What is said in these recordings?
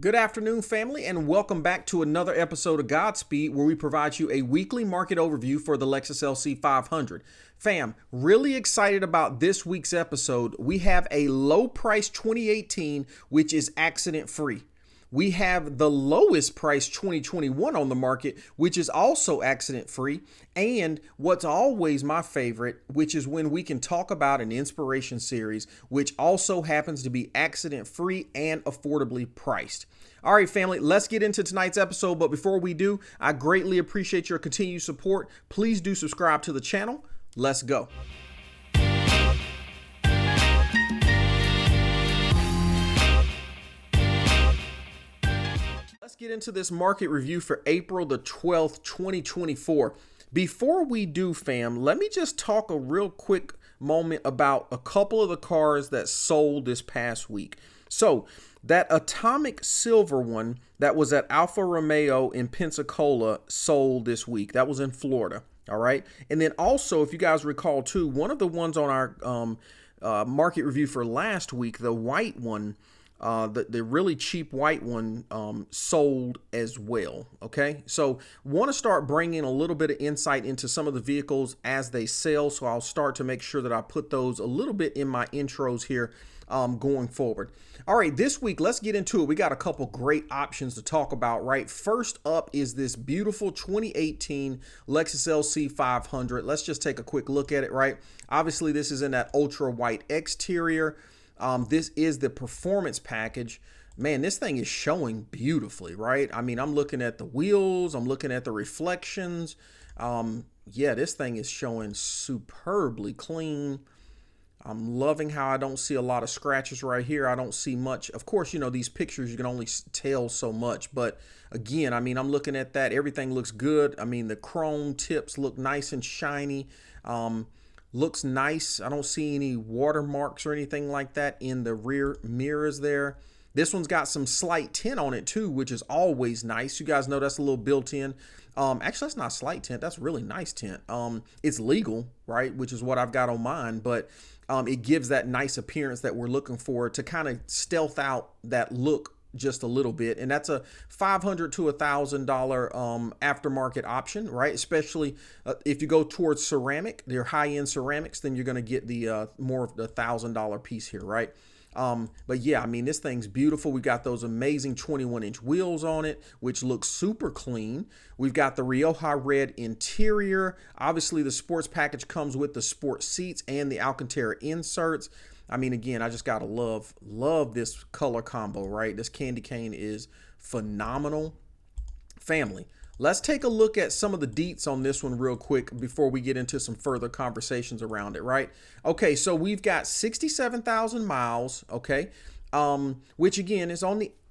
Good afternoon, family, and welcome back to another episode of GodSpeed, where we provide you a weekly market overview for the Lexus LC500. Fam, really excited about this week's episode. We have a low price 2018, which is accident free. We have the lowest price 2021 on the market, which is also accident free. And what's always my favorite, which is when we can talk about an inspiration series, which also happens to be accident free and affordably priced. All right, family, let's get into tonight's episode. But before we do, I greatly appreciate your continued support. Please do subscribe to the channel. Let's go. Let's get into this market review for April the 12th, 2024. Before we do, fam, let me just talk a real quick moment about a couple of the cars that sold this past week. So that atomic silver one that was at Alfa Romeo in Pensacola sold this week. That was in Florida. All right. And then also, if you guys recall too, one of the ones on our market review for last week, the white one, the really cheap white one sold as well. Okay, so want to start bringing a little bit of insight into some of the vehicles as they sell. So I'll start to make sure that I put those a little bit in my intros here going forward. All right, this week, let's get into it. We got a couple great options to talk about, right? First up is this beautiful 2018 Lexus LC500. Let's just take a quick look at it, right? Obviously, this is in that ultra white exterior. This is the performance package. Man, this thing is showing beautifully, right? I mean, I'm looking at the wheels. I'm looking at the reflections. Yeah, this thing is showing superbly clean. I'm loving how I don't see a lot of scratches right here. I don't see much. Of course, you know, these pictures, you can only tell so much. But again, I mean, I'm looking at that. Everything looks good. I mean, the chrome tips look nice and shiny. Looks nice. I don't see any watermarks or anything like that in the rear mirrors there. This one's got some slight tint on it too, which is always nice. You guys know that's a little built in. Actually, that's not slight tint. That's really nice tint. It's legal, right? Which is what I've got on mine, but it gives that nice appearance that we're looking for to kind of stealth out that look just a little bit. And that's a $500 to $1,000 aftermarket option, right? Especially if you go towards ceramic, they're high-end ceramics, then you're going to get the more of the $1,000 piece here, right? But yeah, I mean, this thing's beautiful. We got those amazing 21-inch wheels on it, which looks super clean. We've got the Rioja red interior. Obviously, the sports package comes with the sport seats and the Alcantara inserts. I mean, again, I just gotta love this color combo, right? This candy cane is phenomenal. Family, let's take a look at some of the deets on this one real quick before we get into some further conversations around it, right? Okay, so we've got 67,000 miles, okay, which again is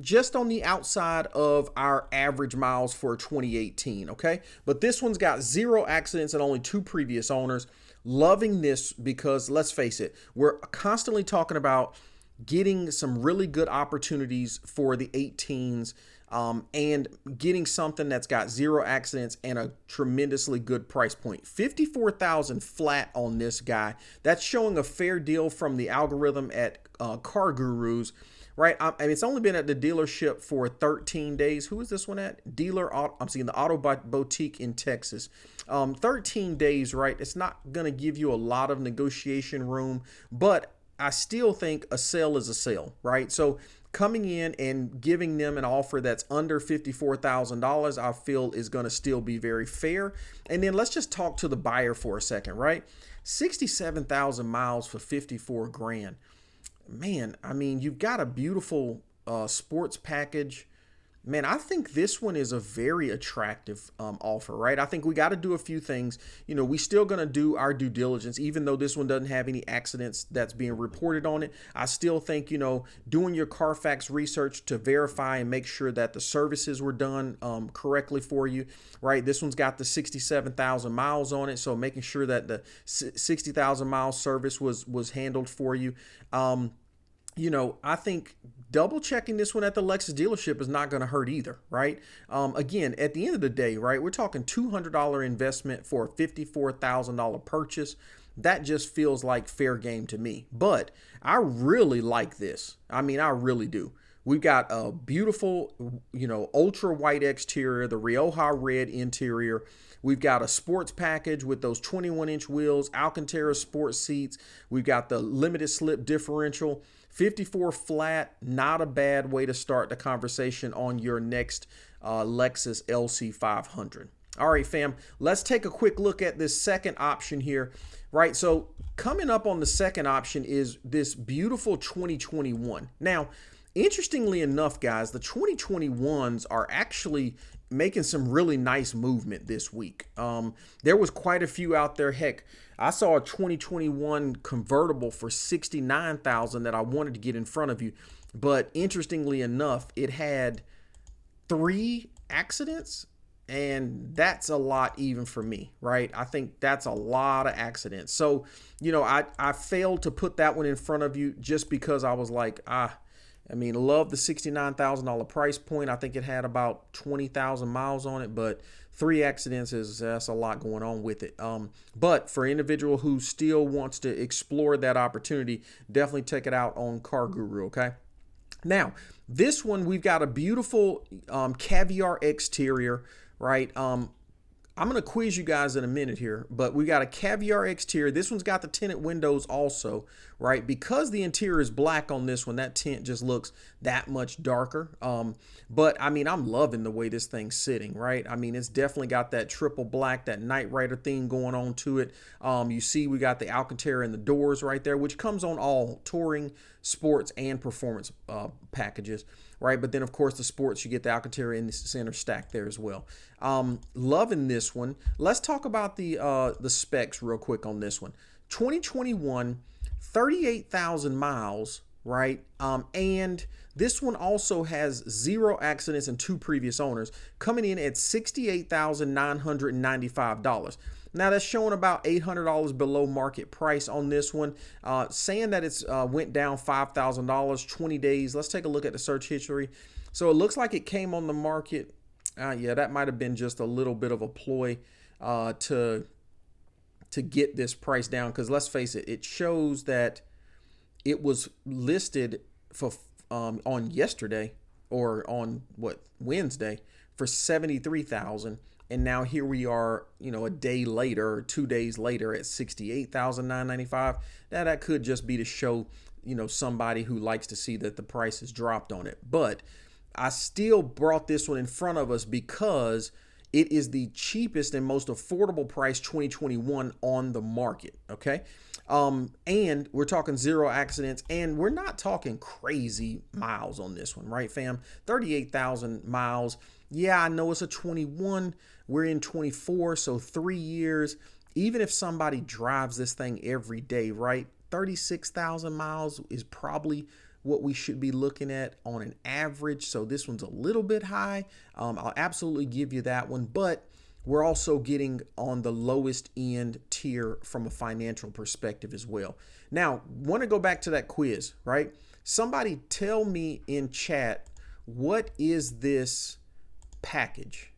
just on the outside of our average miles for 2018, okay? But this one's got 0 accidents and only 2 previous owners. Loving this because, let's face it, we're constantly talking about getting some really good opportunities for the 18s and getting something that's got 0 accidents and a tremendously good price point. 54,000 flat on this guy. That's showing a fair deal from the algorithm at Car Gurus, right? I mean, it's only been at the dealership for 13 days. Who is this one at? I'm seeing the Auto Boutique in Texas. 13 days, right? It's not going to give you a lot of negotiation room, but I still think a sale is a sale, right? So coming in and giving them an offer that's under $54,000, I feel is going to still be very fair. And then let's just talk to the buyer for a second, right? 67,000 miles for 54 grand. Man, I mean, you've got a beautiful sports package. Man, I think this one is a very attractive offer, right? I think we got to do a few things. You know, we still going to do our due diligence, even though this one doesn't have any accidents that's being reported on it. I still think, you know, doing your Carfax research to verify and make sure that the services were done correctly for you, right? This one's got the 67,000 miles on it, so making sure that the 60,000 mile service was handled for you. You know, I think double checking this one at the Lexus dealership is not going to hurt either, right? Again, at the end of the day, right, we're talking $200 investment for a $54,000 purchase. That just feels like fair game to me. But I really like this. I mean, I really do. We've got a beautiful, ultra white exterior, the Rioja red interior. We've got a sports package with those 21-inch wheels, Alcantara sports seats. We've got the limited slip differential, 54 flat, not a bad way to start the conversation on your next Lexus LC500. All right, fam, let's take a quick look at this second option here, right? So coming up on the second option is this beautiful 2021. Now, interestingly enough, guys, the 2021s are actually making some really nice movement this week. There was quite a few out there. Heck, I saw a 2021 convertible for $69,000 that I wanted to get in front of you. But interestingly enough, it had 3 accidents, and that's a lot even for me, right? I think that's a lot of accidents. So, I failed to put that one in front of you just because I was like, love the $69,000 price point. I think it had about 20,000 miles on it, but 3 accidents that's a lot going on with it. But for an individual who still wants to explore that opportunity, definitely check it out on Car Guru, okay? Now, this one, we've got a beautiful caviar exterior, right? I'm going to quiz you guys in a minute here, but we got a caviar exterior. This one's got the tinted windows also, right? Because the interior is black on this one, that tint just looks that much darker. But I'm loving the way this thing's sitting, right? It's definitely got that triple black, that Knight Rider theme going on to it. You see we got the Alcantara in the doors right there, which comes on all touring, sports, and performance packages, right? But then, of course, the sports, you get the Alcantara in the center stack there as well. Loving this one. Let's talk about the specs real quick on this one. 2021, 38,000 miles, right? And this one also has 0 accidents and 2 previous owners, coming in at $68,995. Now that's showing about $800 below market price on this one, saying that it's went down $5,000, 20 days. Let's take a look at the search history. So it looks like it came on the market. Yeah, that might have been just a little bit of a ploy to get this price down, because let's face it, it shows that it was listed for on yesterday, or on Wednesday, for $73,000. And now here we are, a day later or 2 days later at $68,995. Now that could just be to show, somebody who likes to see that the price has dropped on it. But I still brought this one in front of us because it is the cheapest and most affordable price 2021 on the market. Okay. And we're talking 0 accidents, and we're not talking crazy miles on this one, right, fam? 38,000 miles. Yeah, I know it's a 21. We're in 24, so 3 years. Even if somebody drives this thing every day, right? 36,000 miles is probably what we should be looking at on an average. So this one's a little bit high. I'll absolutely give you that one, but we're also getting on the lowest end tier from a financial perspective as well. Now, want to go back to that quiz, right? Somebody tell me in chat, what is this package?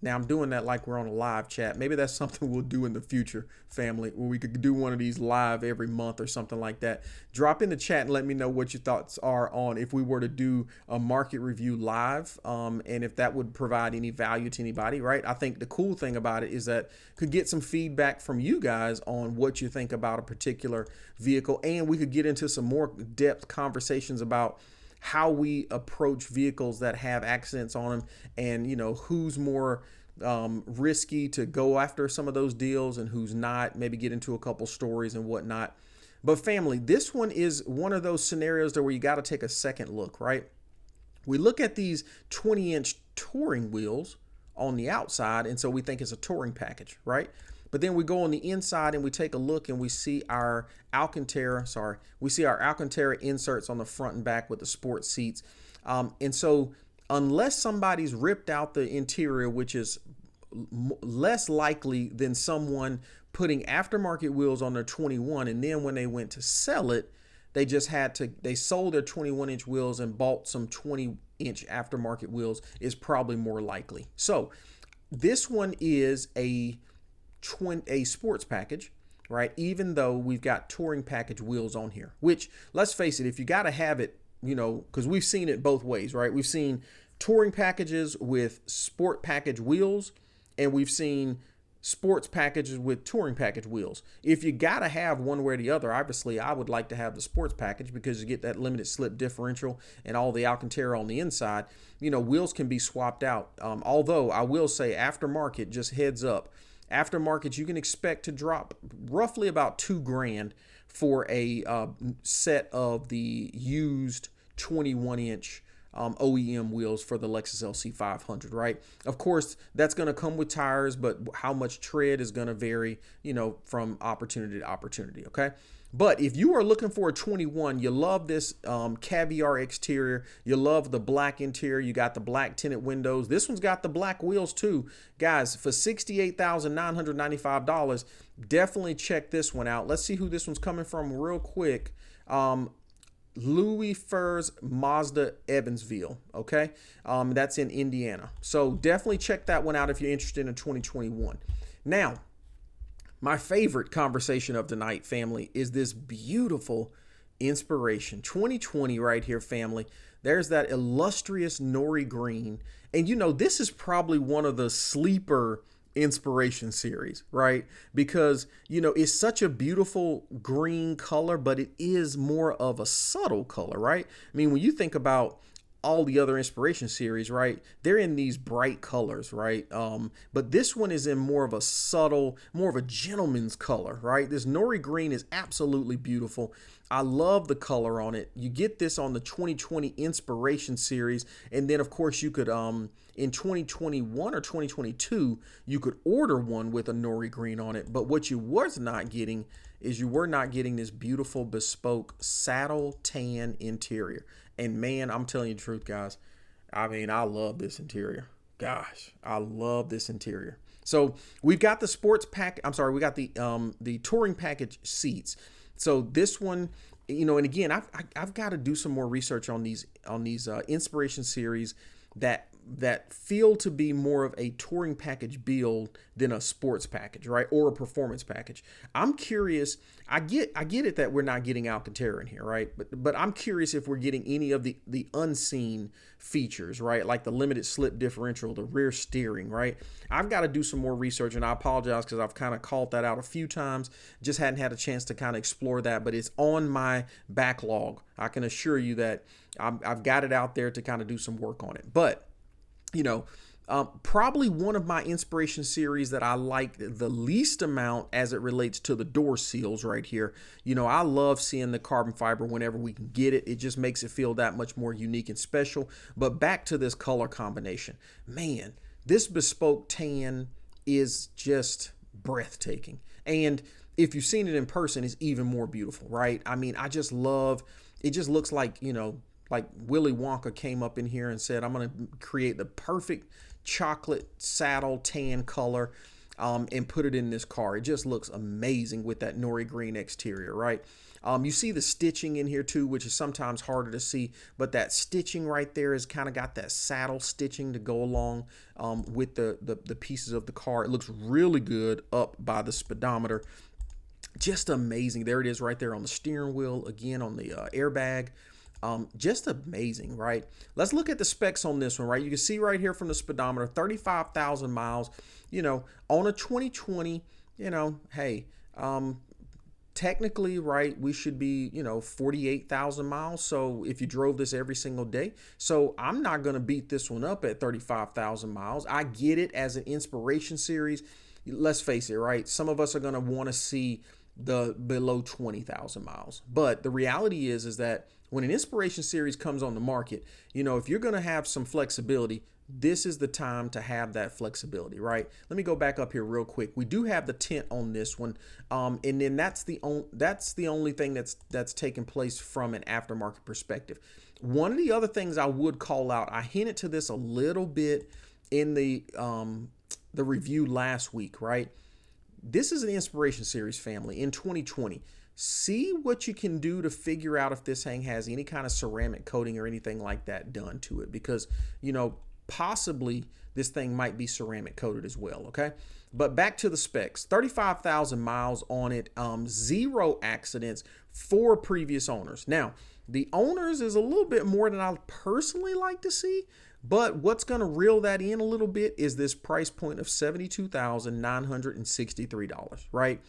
Now, I'm doing that like we're on a live chat. Maybe that's something we'll do in the future, family, where we could do one of these live every month or something like that. Drop in the chat and let me know what your thoughts are on if we were to do a market review live, and if that would provide any value to anybody, right? I think the cool thing about it is that could get some feedback from you guys on what you think about a particular vehicle, and we could get into some more depth conversations about how we approach vehicles that have accidents on them, and who's more risky to go after some of those deals and who's not. Maybe get into a couple stories and whatnot. But family, this one is one of those scenarios where you got to take a second look, right? We look at these 20-inch touring wheels on the outside, and so we think it's a touring package, right? But then we go on the inside and we take a look and we see our Alcantara inserts on the front and back with the sports seats. And so unless somebody's ripped out the interior, which is less likely than someone putting aftermarket wheels on their 21, and then when they went to sell it, they sold their 21-inch wheels and bought some 20-inch aftermarket wheels, is probably more likely. So this one is a sports package, right? Even though we've got touring package wheels on here, which, let's face it, if you got to have it, because we've seen it both ways, right? We've seen touring packages with sport package wheels, and we've seen sports packages with touring package wheels. If you got to have one way or the other, obviously I would like to have the sports package because you get that limited slip differential and all the Alcantara on the inside. Wheels can be swapped out. Although I will say aftermarket, just heads up, aftermarket, you can expect to drop roughly about $2,000 for a set of the used 21-inch OEM wheels for the Lexus LC500, right? Of course, that's going to come with tires, but how much tread is going to vary, from opportunity to opportunity, okay? But if you are looking for a 21, you love this caviar exterior, you love the black interior, you got the black tinted windows. This one's got the black wheels too. Guys, for $68,995, definitely check this one out. Let's see who this one's coming from real quick. Louis Furs Mazda Evansville, okay? That's in Indiana. So definitely check that one out if you're interested in a 2021. Now, my favorite conversation of the night, family, is this beautiful Inspiration 2020 right here, family. There's that illustrious Nori green. And this is probably one of the sleeper Inspiration series, right? Because it's such a beautiful green color, but it is more of a subtle color, right? I mean, when you think about all the other Inspiration series, right, they're in these bright colors, right? But this one is in more of a subtle, more of a gentleman's color, right? This Nori green is absolutely beautiful. I love the color on it. You get this on the 2020 Inspiration series, and then of course you could in 2021 or 2022 you could order one with a Nori green on it. But what you was not getting is you were not getting this beautiful bespoke saddle tan interior. And man, I'm telling you the truth, guys. I mean, I love this interior. Gosh, I love this interior. So we've got the sports pack. I'm sorry, we got the touring package seats. So this one, and again, I've got to do some more research on these Inspiration series that feel to be more of a touring package build than a sports package, right? Or a performance package. I'm curious. I get it that we're not getting Alcantara in here, right? But I'm curious if we're getting any of the unseen features, right? Like the limited slip differential, the rear steering, right? I've got to do some more research, and I apologize because I've kind of called that out a few times. Just hadn't had a chance to kind of explore that, but it's on my backlog. I can assure you that I've got it out there to kind of do some work on it. But probably one of my Inspiration series that I like the least amount as it relates to the door seals right here. I love seeing the carbon fiber whenever we can get it. It just makes it feel that much more unique and special. But back to this color combination. Man, this bespoke tan is just breathtaking. And if you've seen it in person, it's even more beautiful, right? I mean, I just love, it just looks like, like Willy Wonka came up in here and said, I'm going to create the perfect chocolate saddle tan color and put it in this car. It just looks amazing with that Nori green exterior, right? You see the stitching in here too, which is sometimes harder to see, but that stitching right there has kind of got that saddle stitching to go along with the pieces of the car. It looks really good up by the speedometer. Just amazing. There it is right there on the steering wheel, again on the airbag. Just amazing, right? Let's look at the specs on this one, right? You can see right here from the speedometer, 35,000 miles, on a 2020, hey, technically, right, we should be, 48,000 miles. So if you drove this every single day, so I'm not going to beat this one up at 35,000 miles. I get it as an Inspiration series. Let's face it, right? Some of us are going to want to see the below 20,000 miles. But the reality is that when an Inspiration series comes on the market, if you're going to have some flexibility, this is the time to have that flexibility, right? Let me go back up here real quick. We do have the tint on this one, and then that's the only thing that's taking place from an aftermarket perspective. One of the other things I would call out, I hinted to this a little bit in the review last week, right? This is an Inspiration series, family, in 2020. See what you can do to figure out if this thing has any kind of ceramic coating or anything like that done to it, because possibly this thing might be ceramic coated as well, okay? But back to the specs, 35,000 miles on it, 0 accidents, 4 previous owners. Now, the owners is a little bit more than I personally like to see, but what's going to reel that in a little bit is this price point of $72,963, right?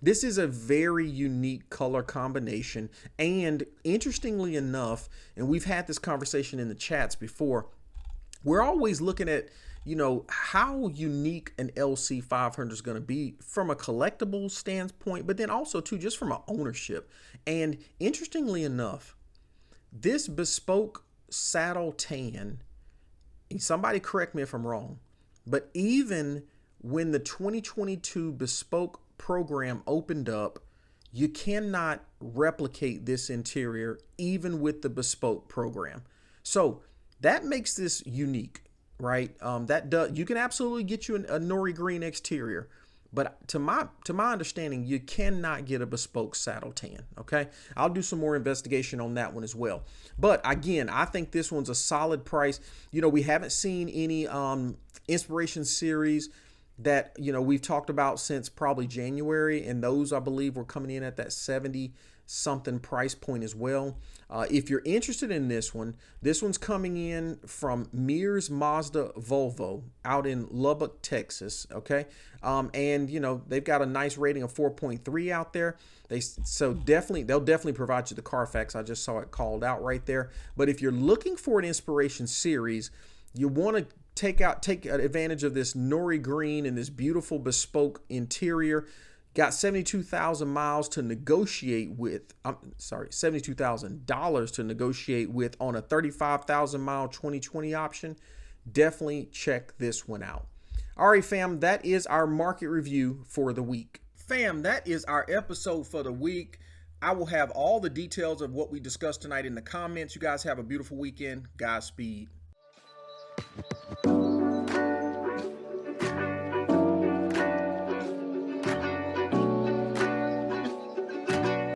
This is a very unique color combination, and interestingly enough, and we've had this conversation in the chats before, we're always looking at, you know, how unique an LC500 is going to be from a collectible standpoint, but then also too just from an ownership. And interestingly enough, this bespoke saddle tan, somebody correct me if I'm wrong, but even when the 2022 bespoke program opened up, you cannot replicate this interior even with the bespoke program. So that makes this unique, right? You can absolutely get you a nori green exterior, but to my understanding, you cannot get a bespoke saddle tan. Okay, I'll do some more investigation on that one as well. But again, I think this one's a solid price. You know, we haven't seen any Inspiration Series that, you know, we've talked about since probably January, and those I believe were coming in at that 70 something price point as well. If you're interested in this one's coming in from Mears Mazda Volvo out in Lubbock, Texas. Okay, and you know they've got a nice rating of 4.3 out there. They'll definitely provide you the Carfax. I just saw it called out right there. But if you're looking for an Inspiration Series, you want to take advantage of this nori green and this beautiful bespoke interior. Got 72,000 miles to negotiate with. $72,000 to negotiate with on a 35,000 mile 2020 option. Definitely check this one out. All right, fam, that is our market review for the week. Fam, that is our episode for the week. I will have all the details of what we discussed tonight in the comments. You guys have a beautiful weekend. Godspeed.